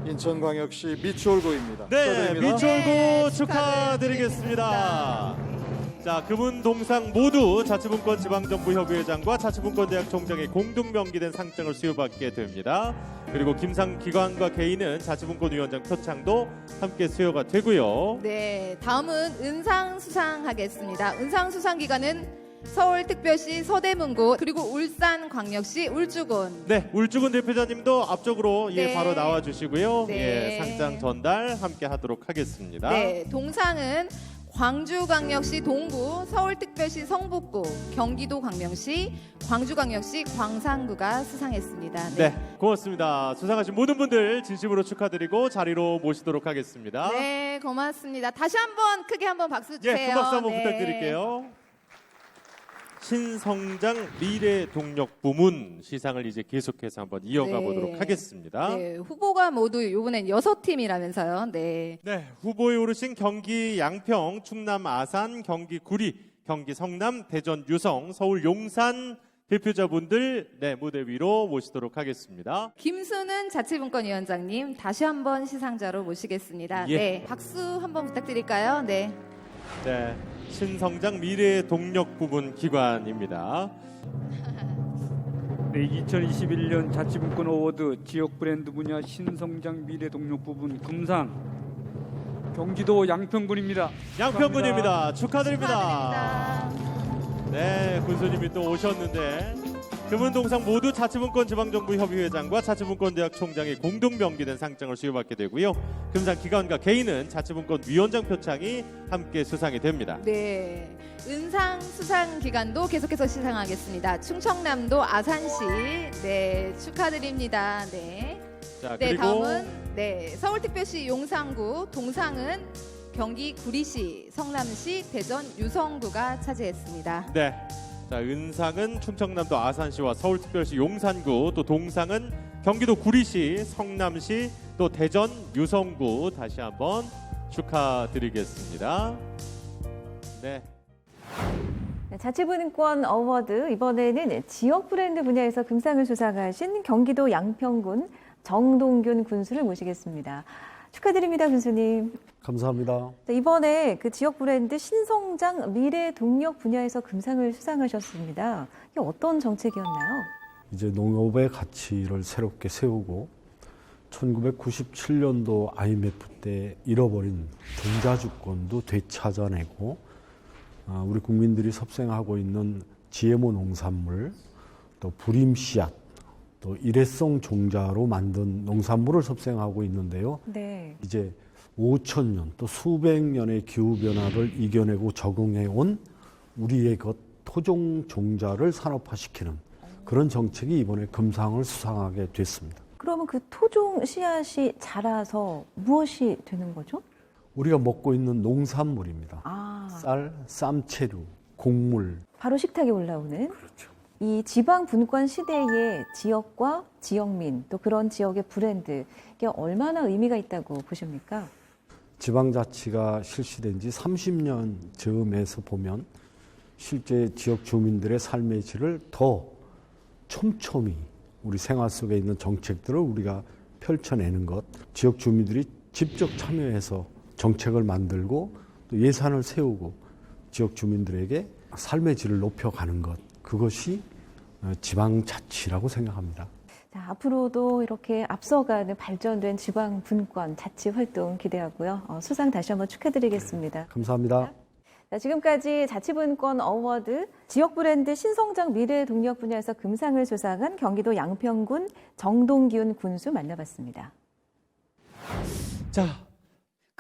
인천광역시 미추홀구입니다. 네, 축하드립니다. 미추홀구 축하드리겠습니다. 자, 그분 동상 모두 자치분권 지방정부협의회장과 자치분권대학 총장의 공동 명기된 상장을 수여받게 됩니다. 그리고 김상 기관과 개인은 자치분권위원장 표창도 함께 수여가 되고요. 네, 다음은 은상 수상하겠습니다. 은상 수상 기관은 서울특별시 서대문구 그리고 울산광역시 울주군. 네, 울주군 대표자님도 앞쪽으로 네. 바로 나와 주시고요. 네. 상장 전달 함께 하도록 하겠습니다. 네, 동상은 광주광역시 동구, 서울특별시 성북구, 경기도 광명시, 광주광역시 광산구가 수상했습니다. 네, 고맙습니다. 수상하신 모든 분들 진심으로 축하드리고 자리로 모시도록 하겠습니다. 네, 고맙습니다. 다시 한번 크게 한번 박수 주세요. 큰 박수 한번 네. 부탁드릴게요. 신성장 미래 동력 부문 시상을 이제 계속해서 한번 이어가 보도록 하겠습니다. 네, 후보가 모두 이번엔 6팀이라면서요. 네. 네, 후보에 오르신 경기 양평, 충남 아산, 경기 구리, 경기 성남, 대전 유성, 서울 용산 대표자분들 무대 위로 모시도록 하겠습니다. 김수는 자치분권위원장님 다시 한번 시상자로 모시겠습니다. 예. 네, 박수 한번 부탁드릴까요? 네. 네, 신성장 미래 동력 부문 기관입니다. 네, 2021년 자치분권 어워드 지역 브랜드 분야 신성장 미래 동력 부분 금상 경기도 양평군입니다. 양평군입니다. 축하드립니다. 네, 군수님이 또 오셨는데 그분 동상 모두 자치분권 지방정부협의회장과 자치분권대학 총장의 공동 명기된 상장을 수여받게 되고요. 금상 기관과 개인은 자치분권 위원장 표창이 함께 수상이 됩니다. 네, 은상 수상 기간도 계속해서 시상하겠습니다. 충청남도 아산시 축하드립니다. 네. 자, 네, 그리고 다음은 서울특별시 용산구, 동상은 경기 구리시, 성남시, 대전 유성구가 차지했습니다. 네. 자, 은상은 충청남도 아산시와 서울특별시 용산구, 또 동상은 경기도 구리시, 성남시, 또 대전 유성구 다시 한번 축하드리겠습니다. 네. 자치분권 어워드 이번에는 지역 브랜드 분야에서 금상을 수상하신 경기도 양평군 정동균 군수를 모시겠습니다. 축하드립니다, 군수님. 감사합니다. 이번에 그 지역 브랜드 신성장 미래 동력 분야에서 금상을 수상하셨습니다. 이게 어떤 정책이었나요? 이제 농업의 가치를 새롭게 세우고 1997년도 IMF 때 잃어버린 종자주권도 되찾아내고 우리 국민들이 섭생하고 있는 GMO 농산물, 또 불임 씨앗, 또 일회성 종자로 만든 농산물을 섭생하고 있는데요. 네. 이제 5,000년 또 수백 년의 기후 변화를 이겨내고 적응해 온 우리의 것 토종 종자를 산업화시키는 그런 정책이 이번에 금상을 수상하게 됐습니다. 그러면 그 토종 씨앗이 자라서 무엇이 되는 거죠? 우리가 먹고 있는 농산물입니다. 쌀, 쌈채류, 곡물. 바로 식탁에 올라오는. 그렇죠. 이 지방 분권 시대의 지역과 지역민 또 그런 지역의 브랜드 이게 얼마나 의미가 있다고 보십니까? 지방자치가 실시된 지 30년 즈음에서 보면 실제 지역 주민들의 삶의 질을 더 촘촘히 우리 생활 속에 있는 정책들을 우리가 펼쳐내는 것, 지역 주민들이 직접 참여해서 정책을 만들고 또 예산을 세우고 지역 주민들에게 삶의 질을 높여가는 것, 그것이 지방자치라고 생각합니다. 자, 앞으로도 이렇게 앞서가는 발전된 지방 분권 자치 활동 기대하고요. 수상 다시 한번 축하드리겠습니다. 감사합니다. 자, 지금까지 자치분권 어워드 지역 브랜드 신성장 미래 동력 분야에서 금상을 수상한 경기도 양평군 정동균 군수 만나봤습니다. 자,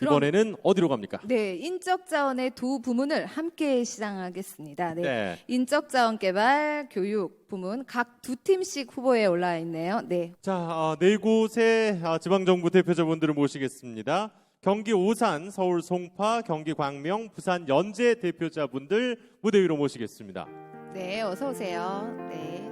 이번에는 어디로 갑니까? 네, 인적 자원의 두 부문을 함께 시작하겠습니다. 네. 네. 인적 자원 개발, 교육 부문 각 두 팀씩 후보에 올라 있네요. 네. 자, 네 곳의 지방정부 대표자분들을 모시겠습니다. 경기 오산, 서울 송파, 경기 광명, 부산 연제 대표자분들 무대 위로 모시겠습니다. 네, 어서 오세요. 네.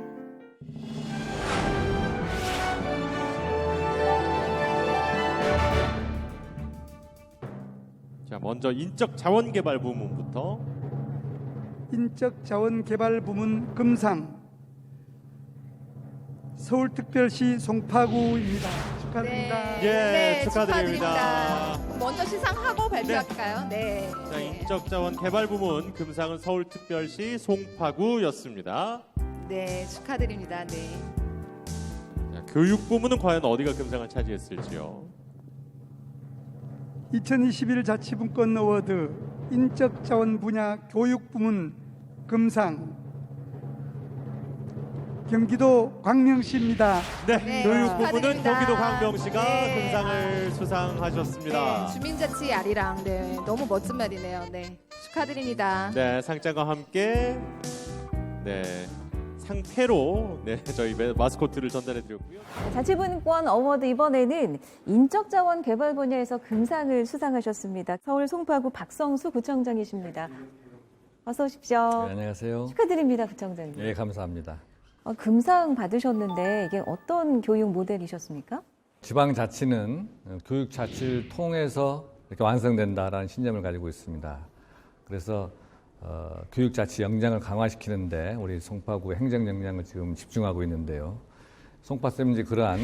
자, 먼저 인적 자원 개발 부문부터. 인적 자원 개발 부문 금상 서울특별시 송파구입니다. 축하드립니다. 네, 축하드립니다. 먼저 시상하고 발표할까요? 네. 자, 인적 자원 개발 부문 금상은 서울특별시 송파구였습니다. 네, 축하드립니다. 네. 자, 교육 부문은 과연 어디가 금상을 차지했을지요? 2021 자치분권 어워드 인적 자원 분야 교육 부문 금상 경기도 광명시입니다. 네, 교육 부문은 축하드립니다. 경기도 광명시가 네. 금상을 수상하셨습니다. 네, 주민자치 아리랑. 네, 너무 멋진 말이네요. 네, 축하드립니다. 네, 상장과 함께 네, 상패로 저희 마스코트를 전달해드렸고요. 자치분권 어워드 이번에는 인적 자원 개발 분야에서 금상을 수상하셨습니다. 서울 송파구 박성수 구청장이십니다. 어서 오십시오. 네, 안녕하세요. 축하드립니다, 구청장님. 네, 감사합니다. 금상 받으셨는데 이게 어떤 교육 모델이셨습니까? 지방자치는 교육 자치를 통해서 이렇게 완성된다라는 신념을 가지고 있습니다. 그래서 교육 자치 역량을 강화시키는데 우리 송파구 행정 역량을 지금 집중하고 있는데요. 송파쌤은 이제 그러한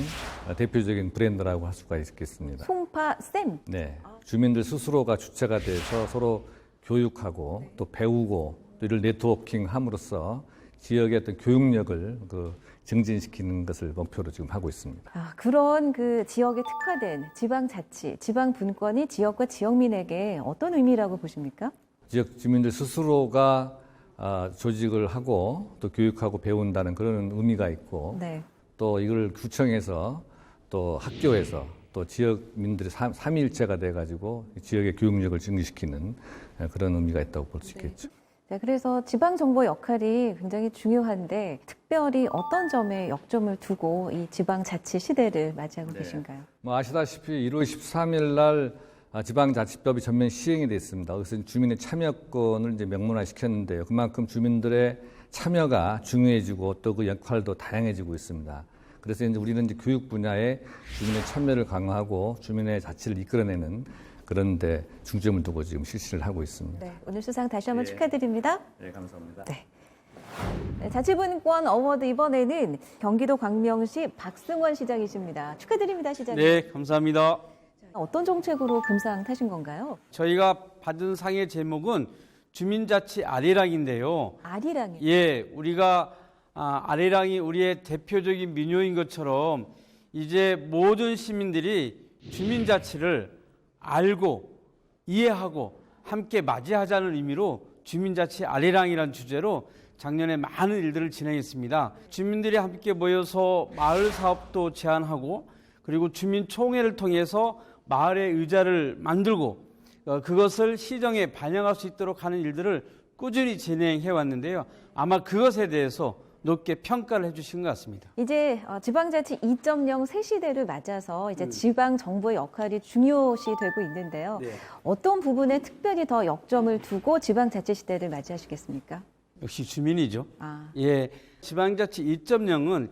대표적인 브랜드라고 할 수가 있겠습니다. 송파쌤? 네, 주민들 스스로가 주체가 돼서 서로 교육하고 또 배우고 또 이를 네트워킹함으로써 지역의 어떤 교육력을 증진시키는 것을 목표로 지금 하고 있습니다. 그런 그 지역에 특화된 지방자치, 지방분권이 지역과 지역민에게 어떤 의미라고 보십니까? 지역 주민들 스스로가 조직을 하고 또 교육하고 배운다는 그런 의미가 있고 네. 또 이걸 구청에서 또 학교에서 또 지역민들의 삼위일체가 돼가지고 지역의 교육력을 증진시키는 그런 의미가 있다고 볼 수 있겠죠. 네, 그래서 지방정보 역할이 굉장히 중요한데 특별히 어떤 점에 역점을 두고 이 지방자치 시대를 맞이하고 계신가요? 아시다시피 1월 13일 날 지방자치법이 전면 시행이 됐습니다. 그래서 주민의 참여권을 이제 명문화시켰는데요. 그만큼 주민들의 참여가 중요해지고 또 그 역할도 다양해지고 있습니다. 그래서 이제 우리는 이제 교육 분야에 주민의 참여를 강화하고 주민의 자치를 이끌어내는 그런 데 중점을 두고 지금 실시를 하고 있습니다. 네, 오늘 수상 다시 한번 축하드립니다. 네, 감사합니다. 네. 자치분권 어워드 이번에는 경기도 광명시 박승원 시장이십니다. 축하드립니다, 시장님. 네, 감사합니다. 어떤 정책으로 금상 타신 건가요? 저희가 받은 상의 제목은 주민자치 아리랑인데요. 아리랑이요? 예, 우리가 아리랑이 우리의 대표적인 민요인 것처럼 이제 모든 시민들이 주민자치를 알고 이해하고 함께 맞이하자는 의미로 주민자치 아리랑이라는 주제로 작년에 많은 일들을 진행했습니다. 주민들이 함께 모여서 마을 사업도 제안하고 그리고 주민총회를 통해서 마을의 의자를 만들고 그것을 시정에 반영할 수 있도록 하는 일들을 꾸준히 진행해 왔는데요. 아마 그것에 대해서 높게 평가를 해주신 것 같습니다. 이제 지방자치 2.0 새 시대를 맞아서 이제 지방 정부의 역할이 중요시되고 있는데요. 네. 어떤 부분에 특별히 더 역점을 두고 지방자치 시대를 맞이하시겠습니까? 역시 주민이죠. 예, 지방자치 2.0은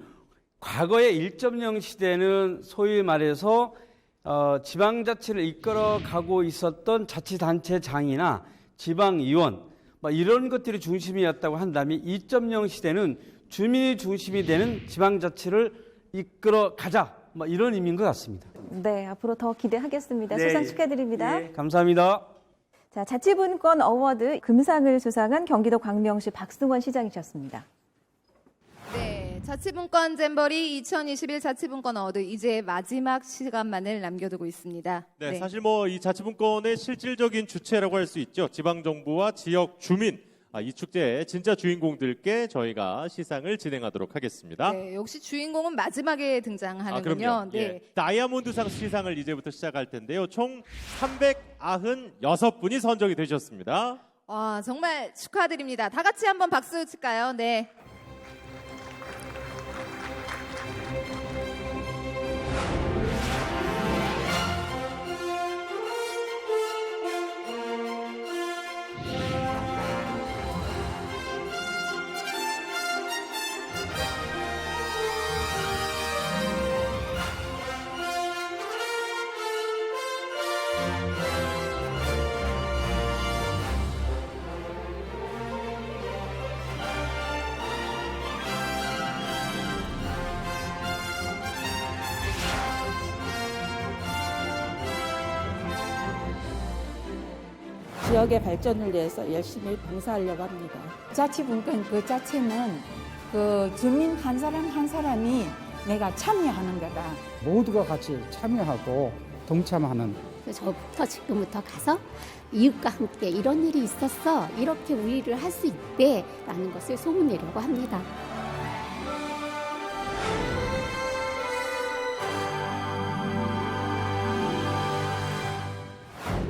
과거의 1.0 시대는 소위 말해서 지방자치를 이끌어가고 있었던 자치단체장이나 지방의원 이런 것들이 중심이었다고 한다면 2.0 시대는 주민이 중심이 되는 지방자치를 이끌어가자 이런 의미인 것 같습니다. 네, 앞으로 더 기대하겠습니다. 네. 수상 축하드립니다. 네, 감사합니다. 자, 자치분권 어워드 금상을 수상한 경기도 광명시 박승원 시장이셨습니다. 네, 자치분권 잼버리 2021 자치분권 어워드 이제 마지막 시간만을 남겨두고 있습니다. 네, 사실 뭐 이 자치분권의 실질적인 주체라고 할 수 있죠. 지방정부와 지역 주민. 이 축제의 진짜 주인공들께 저희가 시상을 진행하도록 하겠습니다. 네, 역시 주인공은 마지막에 등장하는군요. 그럼요. 네. 예. 다이아몬드상 시상을 이제부터 시작할 텐데요. 총 396분이 선정이 되셨습니다. 와, 정말 축하드립니다. 다 같이 한번 박수 칠까요? 네. 지역의 발전을 위해서 열심히 봉사하려고 합니다. 자치분권 그 자체는 그 주민 한 사람 한 사람이 내가 참여하는 거다. 모두가 같이 참여하고 동참하는. 저부터 지금부터 가서 이웃과 함께 이런 일이 있었어, 이렇게 우리를 할 수 있대라는 것을 소문내려고 합니다.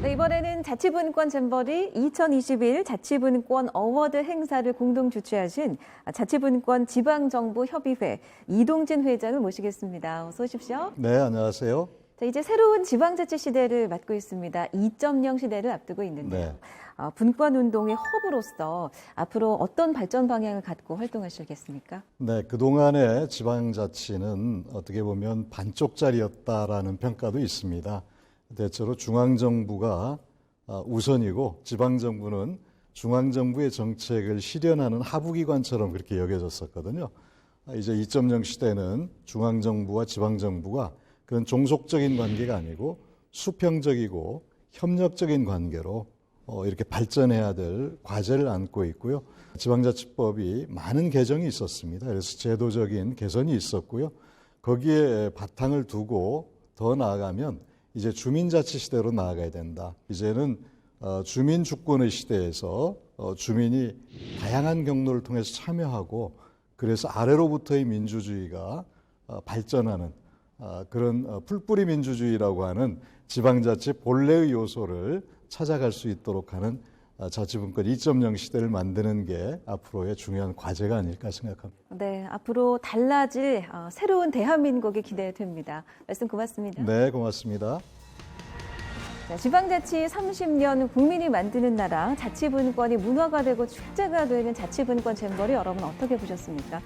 네, 이번에는 자치분권 잼버리 2021 자치분권 어워드 행사를 공동 주최하신 자치분권 지방정부협의회 이동진 회장을 모시겠습니다. 어서 오십시오. 네, 안녕하세요. 자, 이제 새로운 지방자치 시대를 맞고 있습니다. 2.0 시대를 앞두고 있는데요. 네. 분권운동의 허브로서 앞으로 어떤 발전 방향을 갖고 활동하시겠습니까? 네, 그동안의 지방자치는 어떻게 보면 반쪽짜리였다라는 평가도 있습니다. 대체로 중앙정부가 우선이고 지방정부는 중앙정부의 정책을 실현하는 하부기관처럼 그렇게 여겨졌었거든요. 이제 2.0 시대는 중앙정부와 지방정부가 그런 종속적인 관계가 아니고 수평적이고 협력적인 관계로 이렇게 발전해야 될 과제를 안고 있고요. 지방자치법이 많은 개정이 있었습니다. 그래서 제도적인 개선이 있었고요. 거기에 바탕을 두고 더 나아가면 이제 주민자치 시대로 나아가야 된다. 이제는 주민주권의 시대에서 주민이 다양한 경로를 통해서 참여하고 그래서 아래로부터의 민주주의가 발전하는 그런 풀뿌리 민주주의라고 하는 지방자치 본래의 요소를 찾아갈 수 있도록 하는 자치분권 2.0 시대를 만드는 게 앞으로의 중요한 과제가 아닐까 생각합니다. 네, 앞으로 달라질 새로운 대한민국이 기대됩니다. 말씀 고맙습니다. 네, 고맙습니다. 자, 지방자치 30년 국민이 만드는 나라 자치분권이 문화가 되고 축제가 되는 자치분권 잼버리 여러분 어떻게 보셨습니까?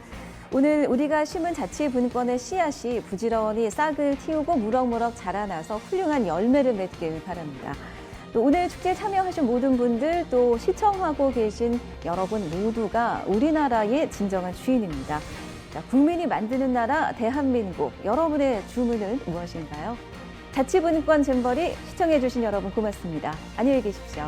오늘 우리가 심은 자치분권의 씨앗이 부지런히 싹을 틔우고 무럭무럭 자라나서 훌륭한 열매를 맺길 바랍니다. 또 오늘 축제에 참여하신 모든 분들 또 시청하고 계신 여러분 모두가 우리나라의 진정한 주인입니다. 자, 국민이 만드는 나라 대한민국, 여러분의 주문은 무엇인가요? 자치분권 잼버리 시청해주신 여러분 고맙습니다. 안녕히 계십시오.